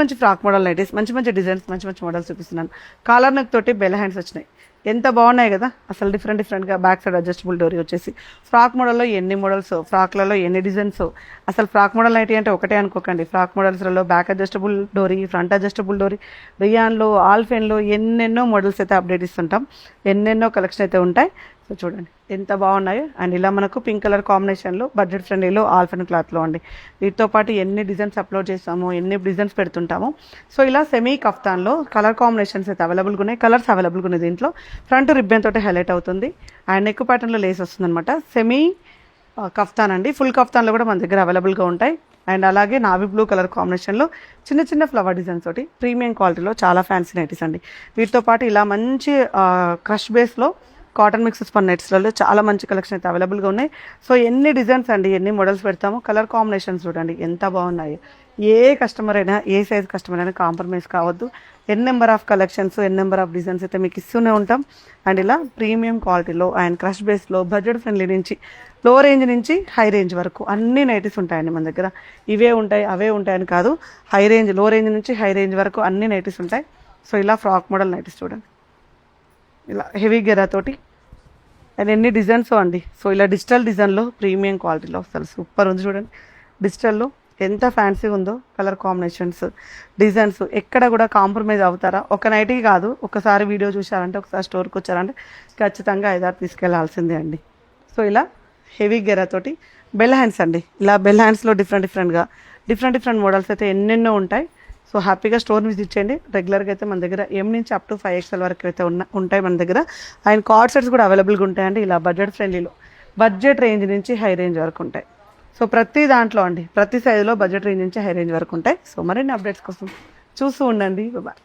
మంచి frock model nighties, మంచి మంచి డిజైన్స్, మంచి మంచి మోడల్స్ చూపిస్తున్నాను. కాలర్ నెక్ తోటి బెల్ హ్యాండ్స్ వచ్చినాయి. ఎంత బాగున్నాయి కదా అసలు. డిఫరెంట్గా బ్యాక్ సైడ్ అడ్జస్టబుల్ డోరీ వచ్చేసి ఫ్రాక్ మోడల్లో ఎన్ని మోడల్స్, ఫ్రాక్లలో ఎన్ని డిజైన్స్. అసలు ఫ్రాక్ మోడల్ నైటీ అంటే ఒకటే అనుకోకండి. ఫ్రాక్ మోడల్స్లలో బ్యాక్ అడ్జస్టబుల్ డోరీ, ఫ్రంట్ అడ్జస్టబుల్ డోరీ, రియాన్లో, ఆల్ఫెన్లో ఎన్నెన్నో మోడల్స్ అయితే అప్డేట్ ఇస్తుంటాం. ఎన్నెన్నో కలెక్షన్ అయితే ఉంటాయి. సో చూడండి ఎంత బాగున్నాయో. అండ్ ఇలా మనకు పింక్ కలర్ కాంబినేషన్లో బడ్జెట్ ఫ్రెండ్లీలో ఆల్ఫెన్ క్లాత్లో అండి. వీటితో పాటు ఎన్ని డిజైన్స్ అప్లోడ్ చేస్తామో, ఎన్ని డిజైన్స్ పెడుతుంటాము. సో ఇలా సెమీ కఫ్తాన్లో కలర్ కాంబినేషన్స్ అయితే అవైలబుల్గా ఉన్నాయి. కలర్స్ అవైలబుల్గా ఉన్నాయి. దీంట్లో ఫ్రంట్ రిబ్బన్ తోటి హైలైట్ అవుతుంది. అండ్ నెక్ ప్యాటర్న్లో లేస్ వస్తుంది అనమాట. సెమీ కఫ్తాన్ అండి. ఫుల్ కఫ్తాన్లో కూడా మన దగ్గర అవైలబుల్గా ఉంటాయి. అండ్ అలాగే నావీ బ్లూ కలర్ కాంబినేషన్లో చిన్న చిన్న ఫ్లవర్ డిజైన్స్ తోటి ప్రీమియం క్వాలిటీలో చాలా ఫ్యాన్సీ నైటీస్ అండి. వీటితో పాటు ఇలా మంచి క్రష్ బేస్లో కాటన్ మిక్సెస్ పర్ నెట్స్లలో చాలా మంచి కలెక్షన్ అయితే అవైలబుల్గా ఉన్నాయి. సో ఎన్ని డిజైన్స్ అండి, ఎన్ని మోడల్స్ పెడతాము. కలర్ కాంబినేషన్స్ చూడండి ఎంత బాగున్నాయి. ఏ కస్టమర్ అయినా, ఏ సైజ్ కస్టమర్ అయినా కాంప్రమైజ్ కావద్దు. Number of collections, number of designs అయితే మీకు ఇస్తూనే ఉంటాం. అండ్ ఇలా ప్రీమియం క్వాలిటీలో అండ్ క్రష్ బేస్లో బడ్జెట్ ఫ్రెండ్లీ నుంచి లో రేంజ్ నుంచి హై రేంజ్ వరకు అన్ని నైటీస్ ఉంటాయండి మన దగ్గర. ఇవే ఉంటాయి అవే ఉంటాయని కాదు, హై రేంజ్, లో రేంజ్ నుంచి హై రేంజ్ వరకు అన్ని నైటీస్ ఉంటాయి. సో ఇలా ఫ్రాక్ మోడల్ నైటీస్ చూడండి, ఇలా హెవీ గెరాతోటి అండ్ ఎన్ని డిజైన్స్ అండి. సో ఇలా డిజిటల్ డిజైన్లో ప్రీమియం క్వాలిటీలో అసలు సూపర్ ఉంది చూడండి. డిజిటల్లో ఎంత ఫ్యాన్సీగా ఉందో. కలర్ కాంబినేషన్స్, డిజైన్స్ ఎక్కడ కూడా కాంప్రమైజ్ అవుతారా? ఒక నైటీ కాదు, ఒకసారి వీడియో చూసారంటే, ఒకసారి స్టోర్కి వచ్చారంటే ఖచ్చితంగా 5-6 తీసుకెళ్లాల్సిందే అండి. సో ఇలా హెవీ గెరాతోటి బెల్ హ్యాండ్స్ అండి. ఇలా బెల్ హ్యాండ్స్లో డిఫరెంట్ మోడల్స్ అయితే ఎన్నెన్నో ఉంటాయి. సో హ్యాపీగా స్టోర్ విజిట్ చేయండి. రెగ్యులర్గా అయితే మన దగ్గర M నుంచి అప్ టు 5XL వరకు అయితే ఉంటాయి మన దగ్గర. అండ్ కార్డ్ సెట్స్ కూడా అవైలబుల్గా ఉంటాయండి. ఇలా బడ్జెట్ ఫ్రెండ్లీలో బడ్జెట్ రేంజ్ నుంచి హై రేంజ్ వరకు ఉంటాయి. సో ప్రతి దాంట్లో అండి, ప్రతి సైజులో బడ్జెట్ రేంజ్ నుంచి హై రేంజ్ వరకు ఉంటాయి. సో మరిన్ని అప్డేట్స్ కోసం చూస్తూ ఉండండి. బాయ్.